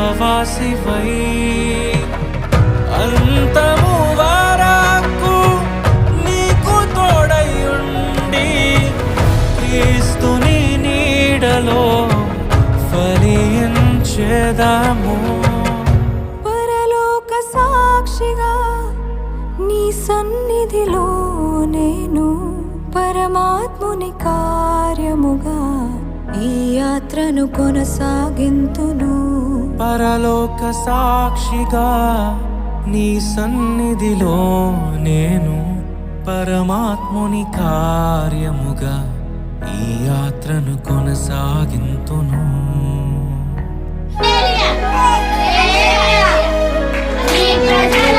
సహవాసివై అంతము వరకు నీకు తోడయుండి క్రీస్తుని నీడలో ఫలించెదము. పరలోక సాక్షిగా నీ సన్నిధిలో నేను పరమాత్ముని కార్యముగా ఈ యాత్రను కొనసాగింతును. పరలోక సాక్షిగా నీ సన్నిధిలో నేను పరమాత్ముని కార్యముగా ఈ యాత్రను కొనసాగింతును. నీ ప్రజల